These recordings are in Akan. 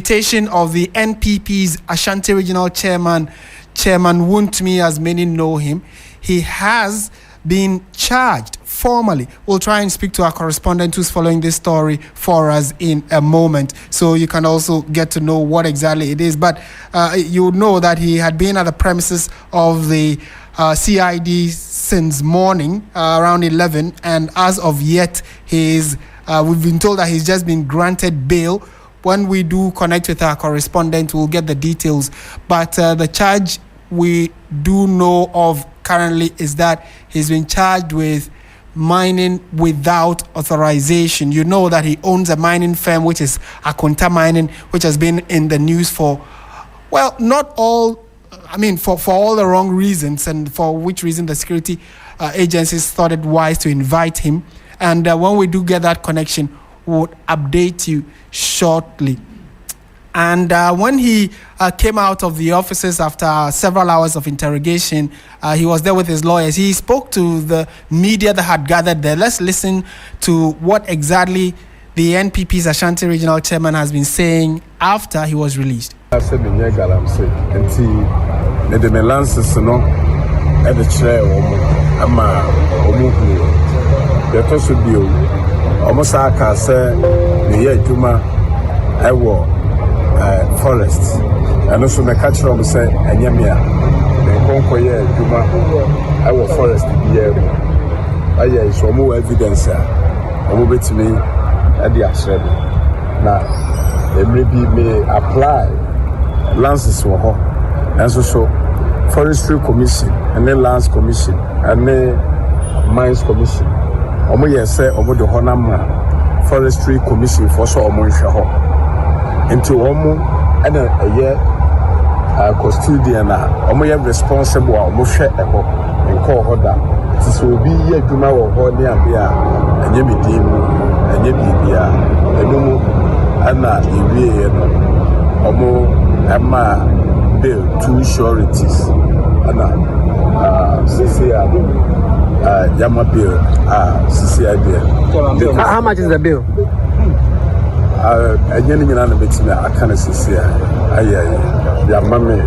invitation of the NPP's Ashanti Regional Chairman Wontumi, as many know him, he has been charged formally. We'll try and speak to our correspondent who's following this story for us in a moment, so you can also get to know what exactly it is. But you know that he had been at the premises of the CID since morning around 11, and as of yet, we've been told that he's just been granted bail. When we do connect with our correspondent, we'll get the details. But the charge we do know of currently is that he's been charged with mining without authorization. You know that he owns a mining firm, which is Akunta Mining, which has been in the news for, well, not all, I mean, for all the wrong reasons, and for which reason the security agencies thought it wise to invite him. And when we do get that connection, we'll update you shortly. And when he came out of the offices after several hours of interrogation, he was there with his lawyers. He spoke to the media that had gathered there. Let's listen to what exactly the NPP's Ashanti Regional Chairman has been saying after he was released. I said, forest and also me catch them say enyamia den konko ye adwuma I forest biya aye so mo evidence omo betimi e dey asere na emre bi me apply lances wo ho and so forestry commission and then lands commission and then mines commission omo ye say omo de ho na ma forestry commission for so omo nhwe ho into omo and a custodian omo ye responsible omo hwe eho enko hoda ti so obi ye adwuma wo ho ne abia anye medin mu anye bibia enum ana ewie no omo ama bill two sureties ana CCI yama bill CCI bill. How much is the bill? I can't see yeah, mommy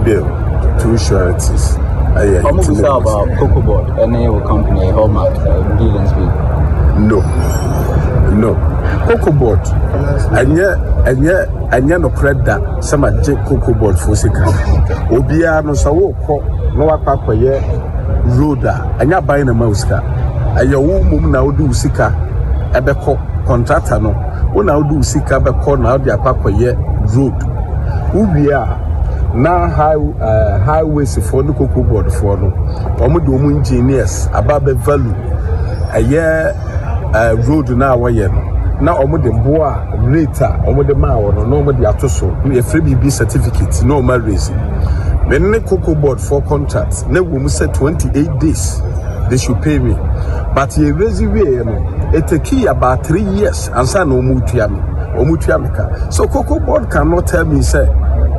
bill, two sureties. How say about Cocoa Board, NAPO company, Hallmark, dealings with? No. Cocoa Board. And yet, no credit, some at Cocoa Board for Sika. Obia no Sawoko, no Aquaye, Roda, and you're buying a mouse car. And your woman now do Sika, Ebeko, contractor no. When I do see Kaba corner out the Aquaye road, who are now highways for the Cocoa Board for no, Omodo engineers about the value a year road now. Now Omodo Boa later, Omodo Mao, no Nomadi Atoso, we a free BB certificate, no marriage. When the Cocoa Board for contracts, no woman said 28 days they should pay me. But ye resume it take about 3 years and say no mutuamika. So Cocoa Board cannot tell me say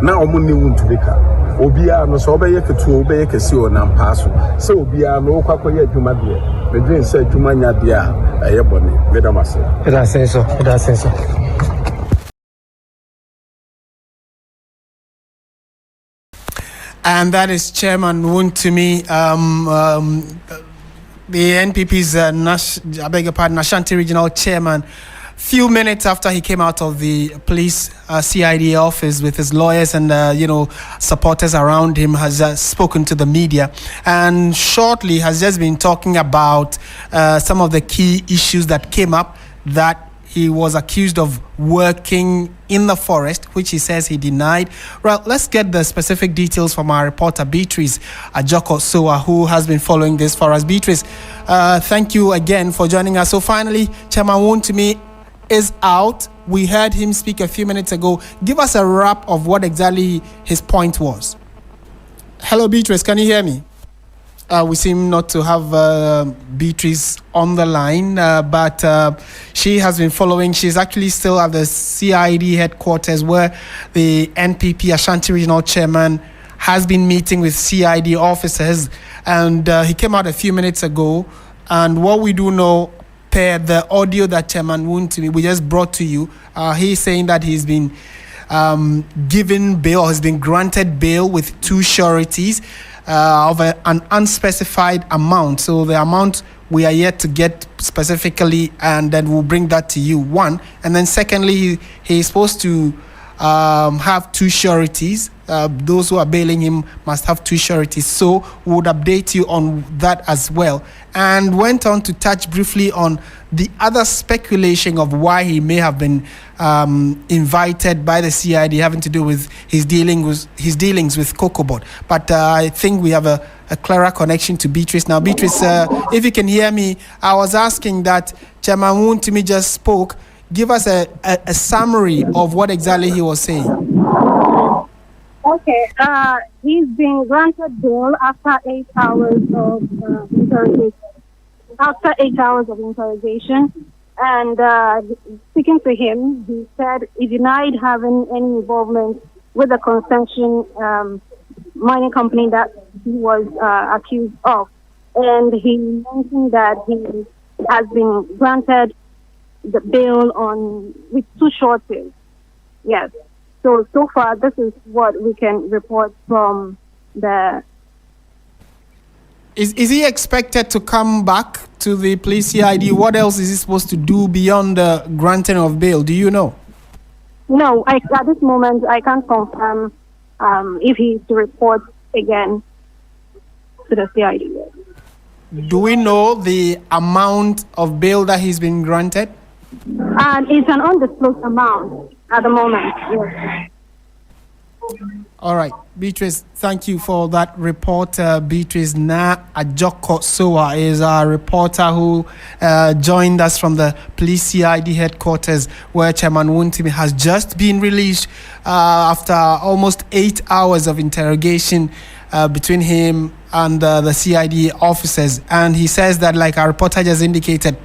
now money won't vika. Obia no so obeye ketu obeye kesi o na mpaso. So obia no kwakoye adwuma de. Me dream say adwuma nya de a eye bone. Medamase. It does say so. And that is Chairman Wontumi, the NPP's Ashanti Regional Chairman. Few minutes after he came out of the police CID office with his lawyers and supporters around him, has spoken to the media, and shortly has just been talking about some of the key issues that came up, that he was accused of working in the forest, which he says he denied. Well, let's get the specific details from our reporter, Beatrice Agyapong, who has been following this for us. Beatrice, thank you again for joining us. So finally, Chairman Wontumi is out. We heard him speak a few minutes ago. Give us a wrap of what exactly his point was. Hello, Beatrice, can you hear me? We seem not to have Beatrice on the line, but she has been following. She's actually still at the CID headquarters, where the NPP Ashanti Regional Chairman has been meeting with CID officers, and he came out a few minutes ago. And what we do know, per the audio that Chairman Wontumi we just brought to you, he's saying that he's been given bail, has been granted bail with 2 sureties of an unspecified amount. So the amount we are yet to get specifically, and then we'll bring that to you, one. And then secondly, he is supposed to have 2 sureties. Those who are bailing him must have 2 sureties. So we would update you on that as well. And went on to touch briefly on the other speculation of why he may have been invited by the CID, having to do with his dealings with Cocoa Board. But I think we have a clearer connection to Beatrice now. Beatrice, if you can hear me, I was asking that Chairman Wontumi just spoke. Give us a summary of what exactly he was saying. Okay, he's been granted bail after 8 hours of interrogation. After 8 hours of interrogation, and speaking to him, he said he denied having any involvement with the concession mining company that he was accused of, and he mentioned that he has been granted the bail with 2 shortages. Yes. So far, this is what we can report from the... Is he expected to come back to the police CID? What else is he supposed to do beyond the granting of bail? Do you know? No, at this moment, I can't confirm if he's to report again to the CID. Do we know the amount of bail that he's been granted? It's an undisclosed amount at the moment. Yes. All right, Beatrice, thank you for that report. Beatrice Na Agyarko Soa is our reporter who joined us from the police CID headquarters, where Chairman Wontumi has just been released after almost 8 hours of interrogation between him and the CID officers. And he says that, like our reporter just indicated,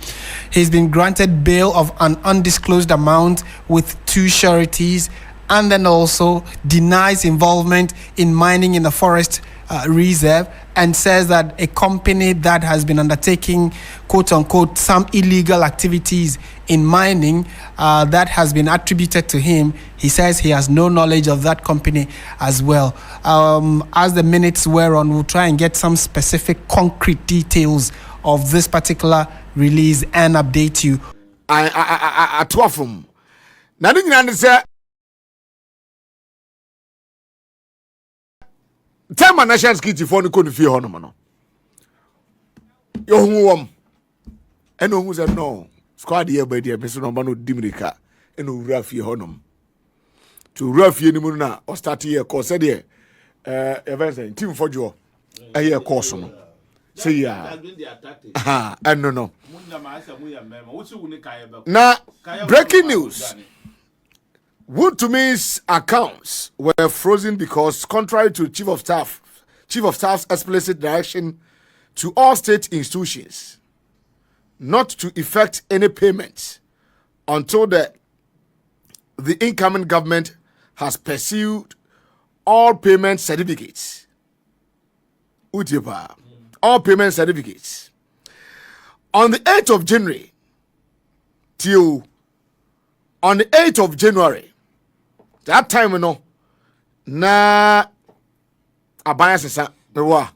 he's been granted bail of an undisclosed amount with 2 sureties, and then also denies involvement in mining in the forest reserve, and says that a company that has been undertaking, quote unquote, some illegal activities in mining that has been attributed to him, he says he has no knowledge of that company as well. As the minutes wear on, we'll try and get some specific concrete details of this particular release and update you. I from nothing say tell my national security for no could feel hono no. Yo who and who said no squad here by the person no dimrika and who rafi honum to rafi any na or start here course there events team for jo a year course no say yeah and no now breaking news. Wontumi's accounts were frozen because, contrary to Chief of Staff's explicit direction to all state institutions not to effect any payments until the incoming government has pursued all payment certificates. All payment certificates. On the 8th of January, on the 8th of January, that time you know, na abaya sesa mewa.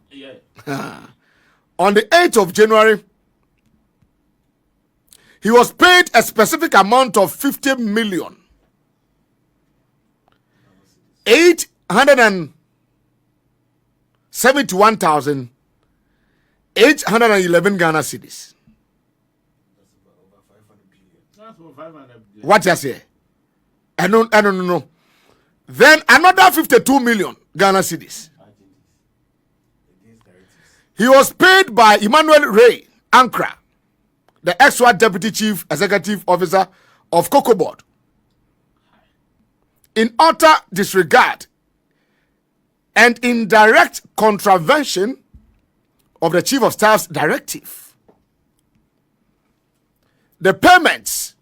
On the 8th of January, he was paid a specific amount of 50 million 871,811 Ghana cedis. What you say? I don't know. Then another 52 million Ghana cedis. He was paid by Emmanuel Ray Ankra, the ex-Deputy Deputy Chief Executive Officer of Cocoa Board, in utter disregard and in direct contravention of the Chief of Staff's directive. The payments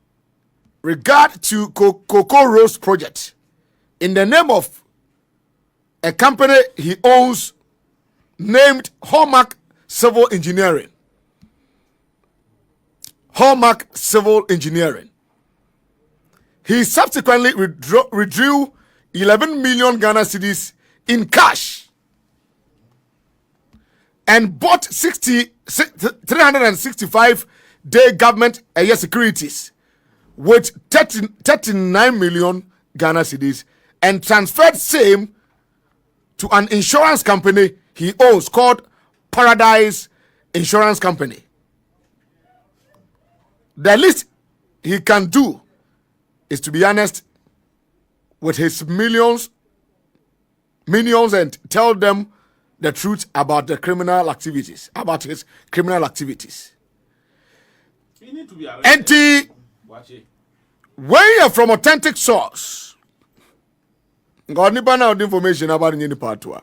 regard to Cocoa Rose project in the name of a company he owns named Hallmark Civil Engineering. Hallmark Civil Engineering. He subsequently withdrew 11 million Ghana cedis in cash and bought 365-day government securities with 39 million Ghana cedis and transferred same to an insurance company he owns called Paradise Insurance Company. The least he can do is to be honest with his minions and tell them the truth about the criminal activities, about his criminal activities. And when you're from authentic source, God never know the information about any part to.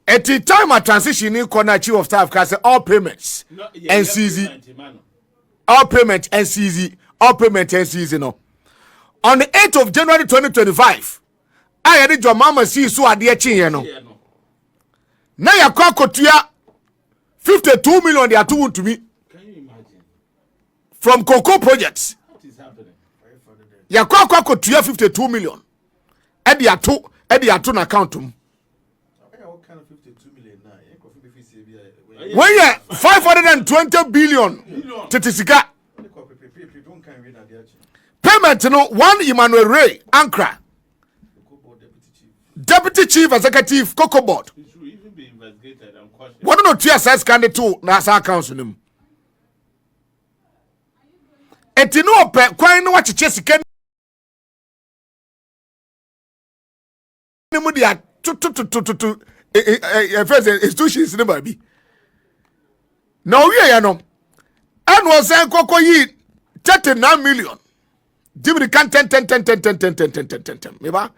At the time of transition, in corner chief of staff can say all payments NCZ, all payment NCZ, all payment NCZ. No, on the 8th of January 2025, I had your mama see so at the chin. No, now you call Kotua 52 million. They are too to me. Can you imagine? From Cocoa projects. What is happening? You call Kotua 52 million. Eddie Ato account. When you 520 billion Titisika payment no one Emmanuel Ray Ankra Deputy Chief Executive Cocoa Board. It should even be investigated and questioned. What no two size candidate na sa council nim. Eti no pe kwan no wachiche sika ni mu dia to first institutions ni ba bi. Now we are no. And was saying Koko yi 39 million. Dimri can 10. Meba?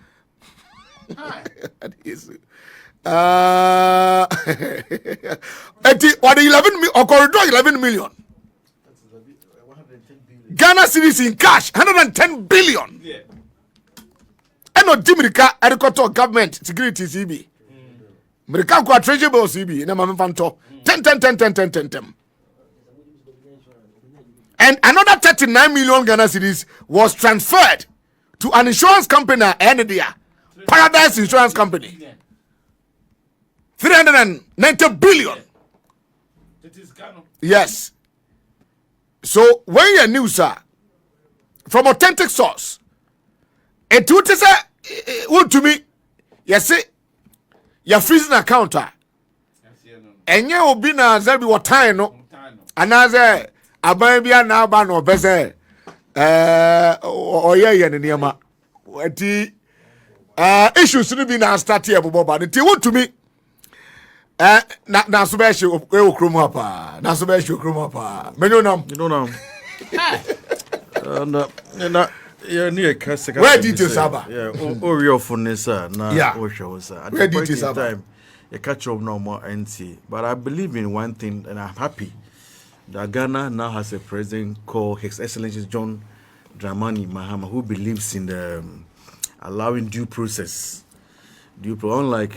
What 11 million or corridor 11 million. Ghana cedis in cash 110 billion. Yeah. And no Dimrika Agricultural Government Security CB. American kwa treasury bill CB na mamfanto 10. And another 39 million Ghana cedis was transferred to an insurance company India, Paradise Insurance Company. 390 billion. It is Ghana. Yes. So when you news sir, from authentic source, it would say Wontumi, yes say your freezing account and you will be na zabi what time no another abambia na ba no bese oye ne niema ati issues no be na start here bobo ba nti Wontumi na so be she o krom apa na so be she o krom apa menyo nam you know now and yeah, near Casca. Where details about? Yeah, Oreo for Nessa, na Osho, sir. Where details about? Time, you catch up no more NC. But I believe in one thing, and I'm happy that Ghana now has a president called His Excellency John Dramani Mahama, who believes in the allowing due process. Unlike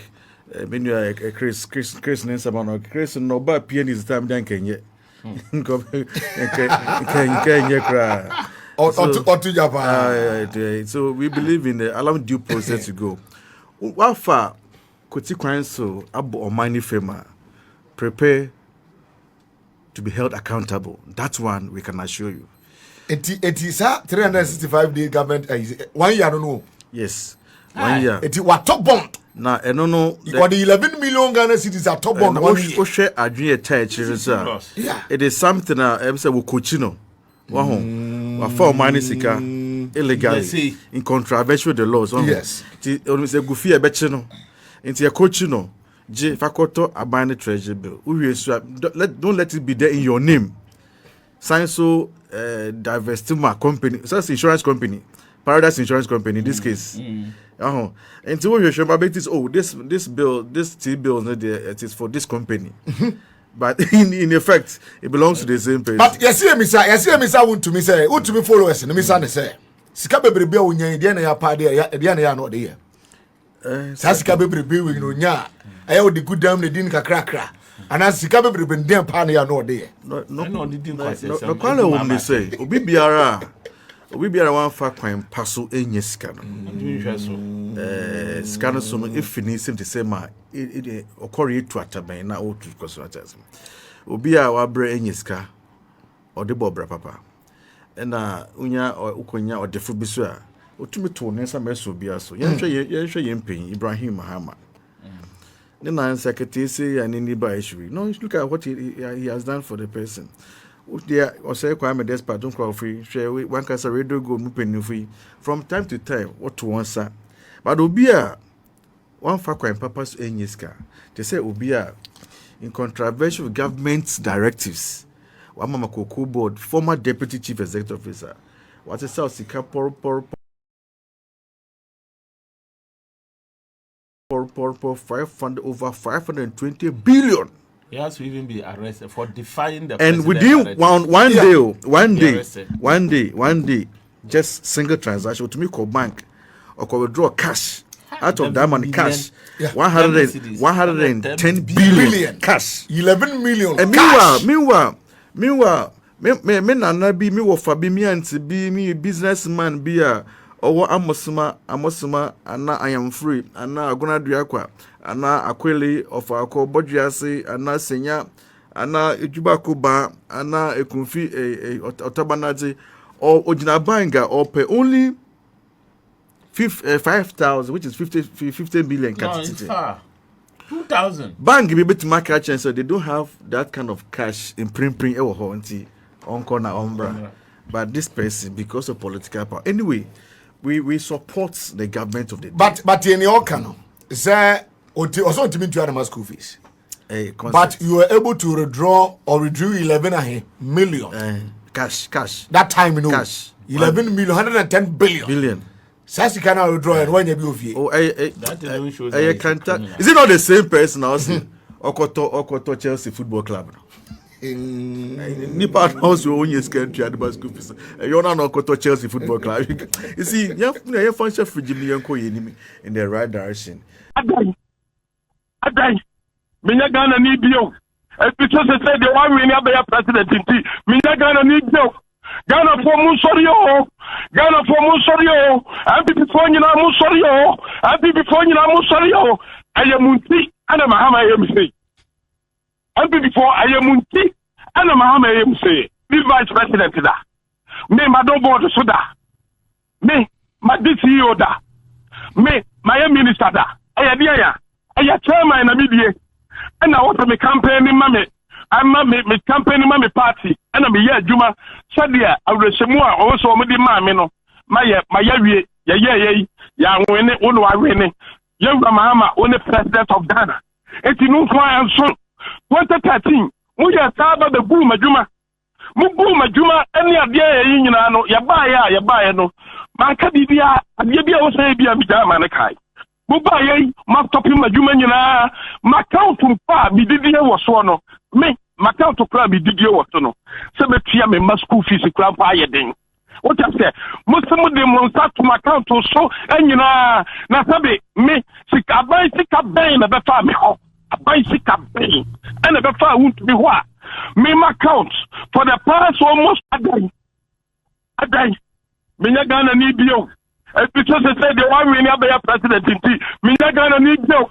when you are a Chris Nensabano, Chris no bad pianist time than can yet. So we believe in the allowing due process to go. What far could you so abo or money fema prepare to be held accountable? That one we can assure you. It is a 365-day government 1 year, I don't know. Yes, 1 year. It is what top bond. Now, I don't know. What the 11 million Ghana cedis are top bond 1 year. Share Adrian sir. Yeah. It is something I say we coachino. Wow, for money sika illegally in contravention with the laws. Yes. It always a goofy a betchino. Into a coachino. J. Fakoto abide the treasury bill. Don't let it be there in your name. Sign so divestima company, so that's insurance company, Paradise Insurance Company in this case. And so what you're sure about is this bill, this T bill it is for this company. But in effect, it belongs to the same person. But yes, Mr. Wontumi followers, and Mr. say, Sikabe Brebe Unya, Diana Yapadia, Diana no dear. Sasikabe Brebe Unya, I owe the good damn the dinka cracker. And as Sikabe Brebe Pania no dear. No, didn't quite say. No, call it say, Obibiara, we be around for crime passo in your scan. Scan so if finish him to say ma it occur to Atta na o to consultants. Obi a wa bre in your scar or the bobra papa. And unya or ukonya or the fubisua. Otumi to nessa meso bia so. Yen yempe Ibrahim Muhammad. The nine secretary say and anybody issue. No, look at what he has done for the person. There or say Kwame Despa don't call free. Share one case radio go mupen free from time to time. What to answer, but Obia one for crime purpose in Yiska. They say Obia in controversial government directives. One Mama Cocoa Board, former deputy chief executive officer. What is South Sika for 500 over 520 billion. He has to even be arrested for defying the and within one day, just single transaction to me call bank or call withdraw cash out of that money cash. 110 billion cash. 11 million. And meanwhile, me nana be me wo fa be me anti be me businessman be a owo amosuma ana I am free ana agona duakwa ana akweli of akọ bodwiase ana senya ana ejubako ba ana ekunfi otabanaje or ojina banga or pay only 5,000 which is 50 billion capacity. 2,000 bank be bit market chance so they don't have that kind of cash in print ewo ho nti onko na ombra but this person because of political power anyway we support the government of the day. But in your canon, say also to to school fees. But you were able to withdraw 11 million cash. That time cash 11 million 110 billion. Says you cannot withdraw and when you be that shows is it not the same person also? Okoto Chelsea Football Club. Nipa house you own your country at the school fees. You're not Okoto Chelsea Football Club. You see, you have function for Jimmy in the right direction. Adai. Minya Ghana need you. Petition said the one we never president in T. Minya Ghana need you. Ghana for Musorio. Ghana for Musorio. And before you know Musorio. And before you know Musorio. I am Munti and a Mahama MC. And before I am Munti and a Mahama MC. This vice president da. Me Madam Board Suda. Me my DCO da. Me my minister da. I chairman na media. And I want to campaign in mammy. I'm me campaign in mammy party. And I'm here, Juma. Sadia, I will say more also with the mammy. My win it, I win it. Young Mahama, only president of Ghana. It's no fly and soon. 2013, we are tired of the boom, Juma. Mubuma Juma, any idea in Anno, Yabaya, no. My Kadibia, and Yabia was a Bia Manakai. Bubaye, Matopi Majumana, Macau to Pa, Bidia was one. Me, Macau to Club, Bidia was no. Sebetia, me must school fees, club ding. What I say, most of them will start to Macau to so, and you know, Nasabi, me, sick a bicycle bane of the family, a bicycle bane, and a befa won't be what. Me, Macau, for the past almost a day. Minyagana need you. Because they said the one we never president in T. Minyagana need you.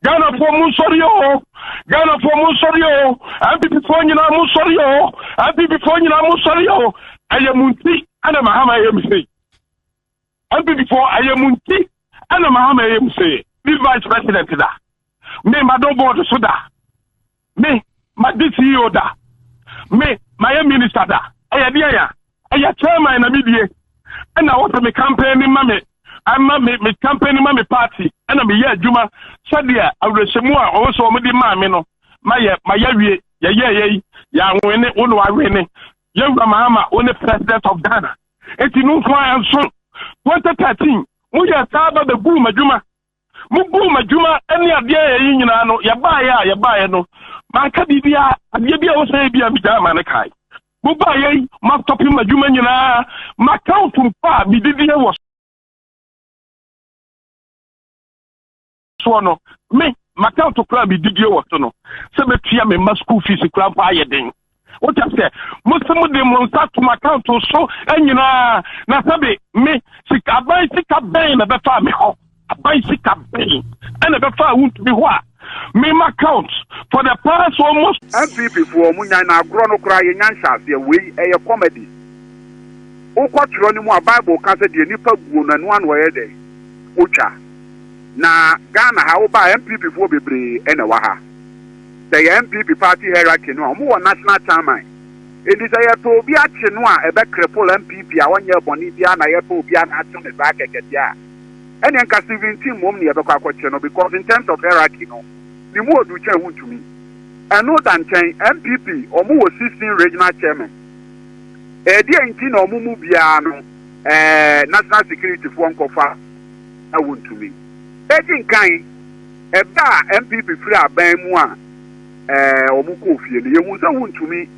Ghana for Musorio. Ghana for Musorio. And before you know Musorio. And before you know Musorio. I am Munti and a Mahama MC. And before I am Munti and a Mahama MC. This vice president da. Me Madam Board Suda. Me my DCO da. Me my minister da. I chairman na media. And I want to make campaign in mammy. I'm me campaign in mammy party. And I'm here, Juma. Sadia, I will say more also with the mammy. My win it, I win it. Young Mahama, only president of Ghana. It's no fly and soon. 2013, we are tired of the boom, Juma. Mubuma Juma, any idea in Anno, Yabaya, no. My Kadibia, and Yabia was a Bia Manakai. Bubaye, Matopi Majumana, Macau to Pa, Bidia was Swano. Me, Macau to Club, Bidia was no. Sebetia, me must school fees, club ding. What you say? Muslim de monsa to my account so and you know na sabe me sika buy sika ben na befa me ho. Buy sika ben and befa won't be what. Me my account for the past almost MPP for munya na agro no kra ye nyanhya ase we e comedy. Ukotro ni mu Bible ka se de nipa guo na no an wo ye de. Ucha na Ghana ha wo ba MPP for bebre e na wa ha. The MPP party hierarchy no mo national chairman. It is a to be a chinwa e be cripple MPP a wonye boni bia na ye to bia na ato me ba keke dia. And then 17 mom ni e be kwa no because in terms of hierarchy no ni mo odu chen Wontumi. And no than chen MPP o mo 16 regional chairman. E dia nti na o mu bia no national security for nkofa a Wontumi. E din kan e ba MPP free aban mu a omuko fie ne yemu se Wontumi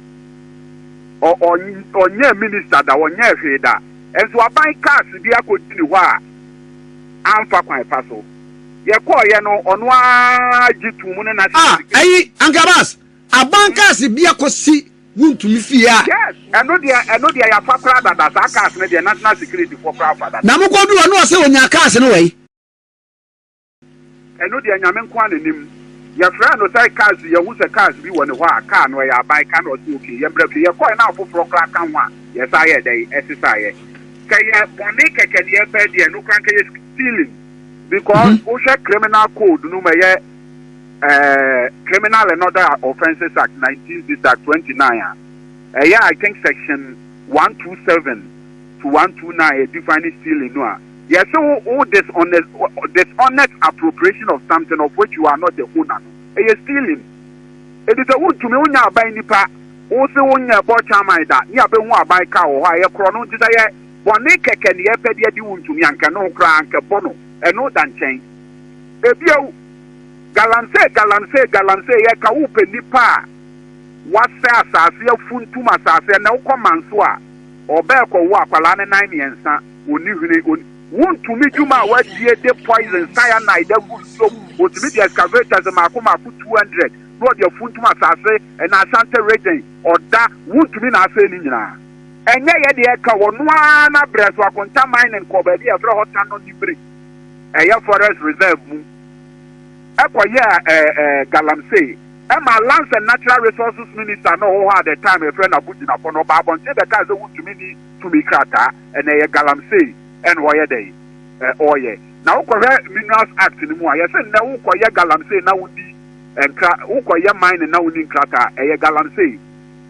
onye minister da onye hwe da enso aban cars bi akodi ni ho a amfa kwan paso ye ko ye no ono agitu mu ne na ayi ankabas aban cars bi akosi Wontumi fie a yes eno dia ya fa kra da sa cars ne dia national security for kra fa da na mokodu ono se onya cars ne wai eno dia nyame nko anenim your friend no say cars you who say cars bi won ho a car no ya buy can or okay ye bref ye ko na ofofro kra kan ho a yes aye dey exercise kay boni keke ye pe dey no kan kay stealing because o share criminal code no me ye criminal and other offences act 1929 yeah I think section 127 to 129 defining stealing no. Yes, so all dishonest appropriation of something of which you are not the owner. You're stealing. It is a wood to me when you are buying nipa. Also, when you are bought that you are being buy car or higher chrono desire. One naked can the epedia do to me and cannot cry and capono and no than change. If you galamse, ya kaupe nipa. What says as your fun to my sass and no command swa or bear or walk a lana 9 years, only. Wontumi juma wa die de poison cyanide that would so Wontumi the excavators makoma put 200 no the funtuma asase and Asante region or that Wontumi na ase ni nyina enye ye de ka wono na breso akonta mine and koba bi afro hotan no libre eye forest reserve mu ekoye galamse e ma lands and natural resources minister no ho at the time a friend abudina for no ba bon say the case Wontumi ni tumi krata and eye galamse and why day now Minerals Act in Mua. Yes, and now galamse now would be and mine and now in crata a galamse.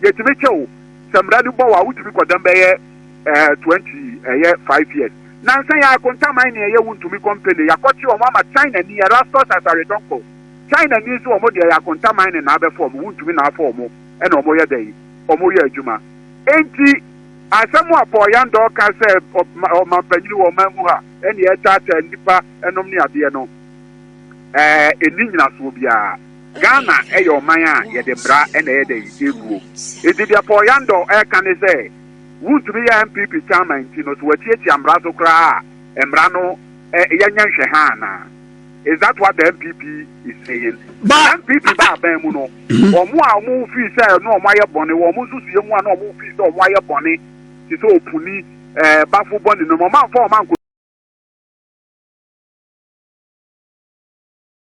Yet to make you some radu bow out to be called them by 5 years. Now say I contamine a Wontumi company. I got you a mama China near Rastos as a redonko. China needs to more I contamine another form, Wontumi na form and Omoya day, Omoya Juma. Ain't asamu apoyando ka se o mampanyiri wo mamu ha eni e tata nipa enom ne ade no eni nyina so bia Ghana e yo man a ye de bra e na ye de eguo edi dia apoyando e kan se Wontumi ya MPP chairman ti no so watieti amra so kra emra no ye nyanhwe ha na. Is that what the MPP is saying? But MPP ba ban mu no omo a omo fi say no omo aye bone wo omo susu ye mu a no omo fi say omo aye bone ti so opuni bafo bone no mo man for man ko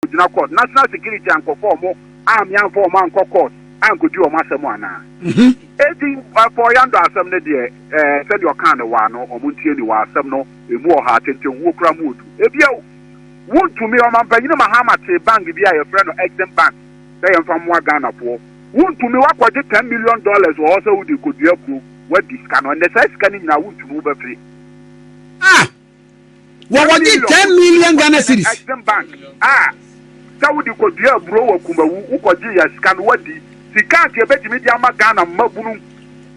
jina court national security and ko for mo am yan for man ko court an ko di omo asem ana edi for yando asem ne de said your kan wa no omo tie ni wa asem no emu o ha tenten wo kra mu odu ebia Wontumi o mampanyini Mahamadu bank bi a your friend Exim Bank say from Ghana for Wontumi wakwaje $10 million or also with the Kodua what this can on the size can in Wontumi be free what was it 10 million Ghana cedis Exim Bank so with the Kodua bro kumba ukoji ya scan what the Cant ye betimi di ama Ghana mabunu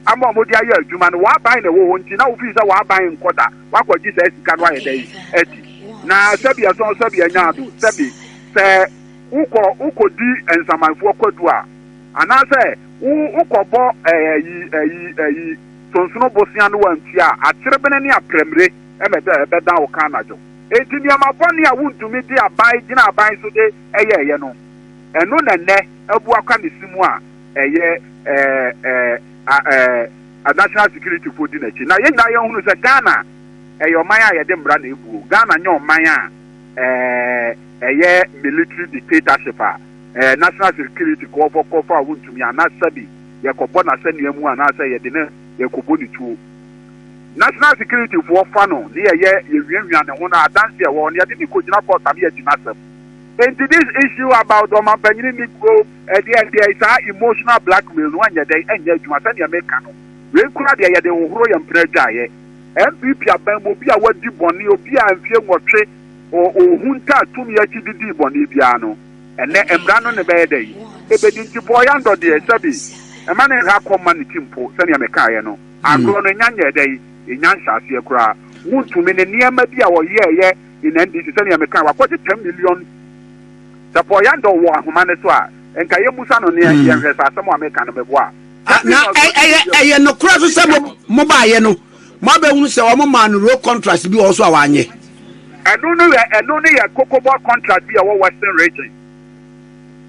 ama mo di aye adwuma no wa ban na wo nti na wo fi say wa ban nkoda wakwaje say scan wa ye dey eti na sabi aso sabi anyado sabi se uko di ensamanfo kwadu a ana se ukobo yi sonsono bosia no wanti a akyere bene ne apremre emeda ebeda wo kanajo enti ni amaboni a Wontumi di abai gina abai so de eye no eno nene abu aka ne simu a a national security for dinner. Now, you know, who's a Ghana, your Maya, your Dembra, Ghana, your Maya, military dictatorship, national security call for Wontumi and Nasabi, Yakobona send you one, and I say, Yakoboni too. National security for Fano, near you and one dance here, one, you didn't go to Nasa. And to this issue about Dompreh, there is emotional blackmail one day, and yet you must send your mechanic. We could have the Royal Prejaye, MPP Abemobia, what deep on Neopia and Fear what trade or Hunta to me actually deep on Ibiano, and then Embrano the bad day. If it is Boyando, dear Sabi, a man in Hakoman Kimpo, Sanya Mekayano, I'm going to Yanya day in Yansha Siakra, Wontumi near maybe our year in NDC Sanya Mekara, what is 10 million. The Poyando war, Humaneswa, and Kayamusano near here, someone make an abewa. Now, I no cross some mobile, Mabel say, man, road contracts be also one year. I don't know a cocoa board contract be our Western region.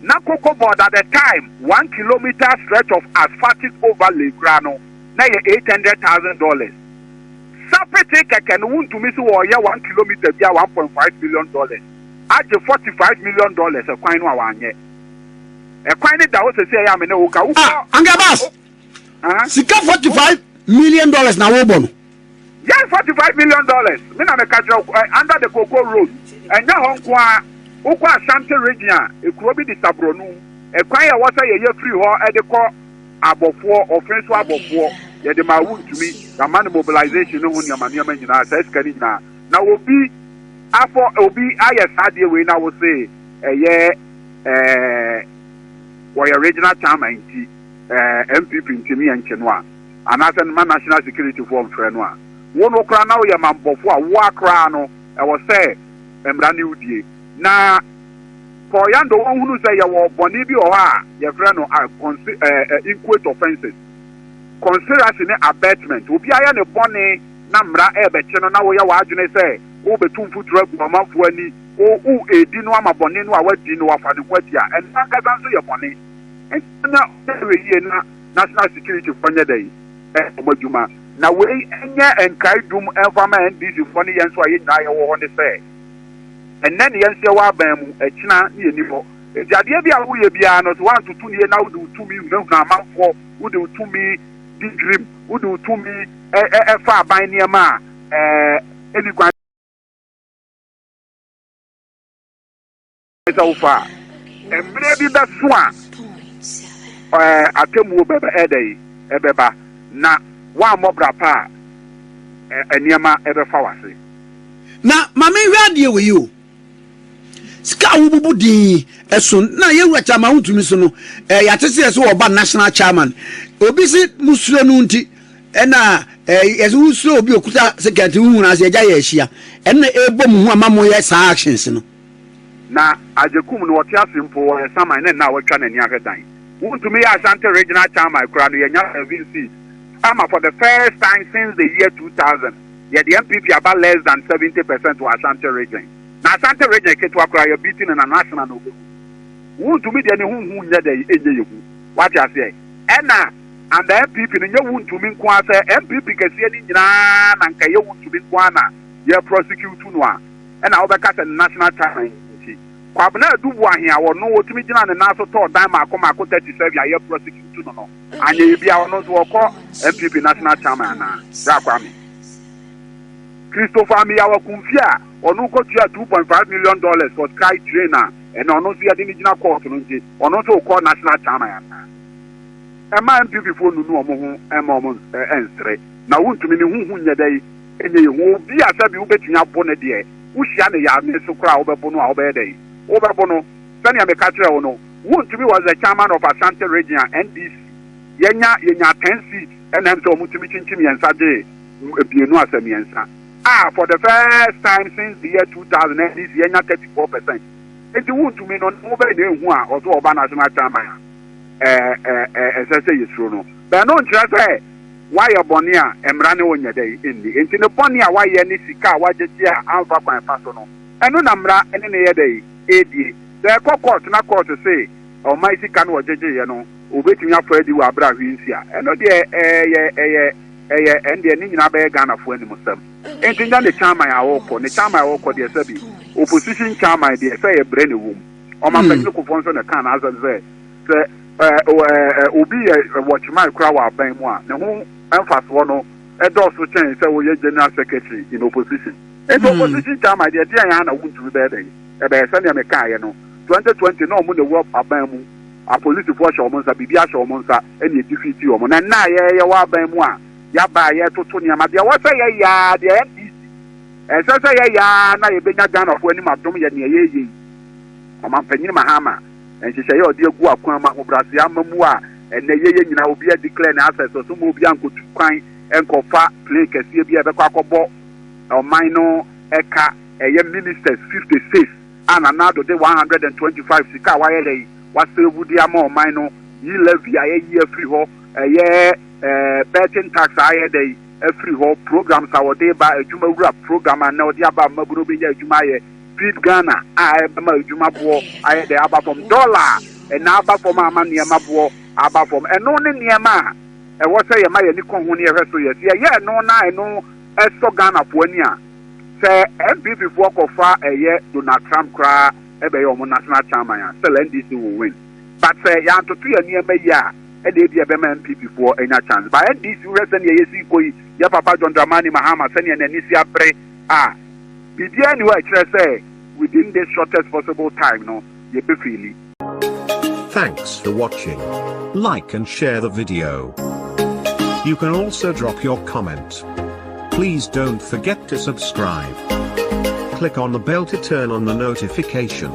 Now, cocoa board at the time, 1 kilometer stretch of asphaltic overlay grano, now $800,000. Sapete can wound to miss 1 kilometer be $1.5 billion. At $45 million a coin one year. A coin that was say I'm in Oka. Angabas. Sika $45 million now. Yes, $45 million. Men are under the Cocoa Road. And now Okwa Asante region, a Krobi de Torkornoo, a coin water a year free or at the core above 4 or French above 4. Yet the Mawuntumi, the man mobilization on your man, says Canina. Now will be. After Obi, I we now will say a year, original time MPP in Timmy and Chenwa, and as a national security form Frenwa. One okra now, your man before Wakrano, I was say, Embrani Udi. Now, for Yando, who say you were Bonibi or your friend are equate offenses. Consider as an abatement. Ubi I am a bonny Namra Ebechino now, we are say. Betum foot drug mama for any a dino ama bonino a wet dino of an equatia and Nagasan your money. And now every year national security for your day. Mojuma. Now we and Kaidum environment this is funny and so I want to say. And then the answer was Bam, a China near Nipo. Jadibia will be honest 1 to 2 years now do to me no man for who do to me this dream, who do to me a far by near ma any so far, and maybe that's one. I tell you, Beba Ede, Ebeba, na one more brapa, and Yama ever fawasi. Now, Mammy, where deal with you? Skawubudi, as soon now you watch a mount to Missono, Yatesi so about national chairman, Obisi Musulunti, and as we saw Biokuta Secretary as a Jayashia, and a bomb Mamoyas actions. Na Agyapong no what simple and some and now we're trying to near time. Wontumi Asante regional chairman crown the VC. For the first time since the year 2000, yet the MPP about less than 70% to Asante region. Now Asante region get to acquire beating in a national novel. Wontumi the who the what I say. And the MPP in your Wontumi Kwasa MPP can see any and Kayo Wontumi Kwana, your prosecute Tunwa, and I'll be cut a national chairman. Kwabena do one here or no to me and also told them I come 37 year prosecute no. And you be our not to call MPP national chairman. Rakwami Christopher me our Kumfia or no go to $2.5 million for Cries trainer and on no see the original court or not to call national chairman. A man people no more and straight. Now won't to me who day and you will be a sabi between your bonnet dear. Who shall the yard so crowd over Bono day. Over Bono, Sanya Mekatra Ono, Wontumi was the chairman of Asante region NDC. Yenya 10 seats, and then so Mutumichimi and Sade, Bienua Semiensa. For the first time since the year 2000, NDC Yenya 34%. It's Wontumi non over the one or two of national chairman. As I say, it's true. But no just say, why a Bonia and Rano on your day in the Bonia, why any Sika, why the year Alpha by Pasono. And no number any day. The court, not court to say, Almighty can what JJ, obetumi afọ edi wa abra hwinsia eno de ende ni nyina be Ghana fo anim sam entinja ne chairman awoko ne chairman awoko de sabi opposition chairman de say e brand wom o ma pekino ko fonso ne kan azan ze obi watchman kra wa ban mu a ne ho emfaso no edoso chen say wo ye general secretary in opposition opposition chairman de dia ya na wuntu be den e be say ne me kan ye no 2020 no mu ne wo aban mu a police force omonsa bibia sha omonsa eni defeat omona na ye wa ban mu a ya ba ye toto ni amade wo say ye ya de NDC say ye ya na ye benya Ghana fo ani madom ye ne ye amampanyin mahama enhyehyɛ ye odi egu akwan ma obrase amamu a ene ye nyina obi a declare na access so mo obi ankotu kwan enkofa play kɛseɛ bi a bɛkɔ akɔbɔ ɔman no ɛka ɛyɛ ministers 56 ana nado de 125 sika wa ye dey wasevu di ama ɔman no yi levy a ye free ho ɛyɛ betting tax a ye dey free ho programs a wɔde ba adwuma wura program na wɔde aba maburo bi ya adwuma ye feed Ghana a ma adwuma bo aye dey aba from dollar na aba from ama niema bo aba from eno ne niema ɛwɔ sɛ ye ma ye ni kon ho ne ye hwɛ so ye ye no na eno ɛsɔ Ghana fo ani a sɛ MPP fo kɔfa ɛyɛ Donald Trump kra ebe yo national chairman ya still NDC will win but ya ntoto ya niema yi a e dey be ma MPP for enya chance but NDC we send ye yesi koyi ya papa John Dramani Mahama send ye n'anisi abre bibia ni wa kire say within the shortest possible time no ye be freely. Thanks for watching. Like and share the video. You can also drop your comment. Please don't forget to subscribe. Click on the bell to turn on the notification.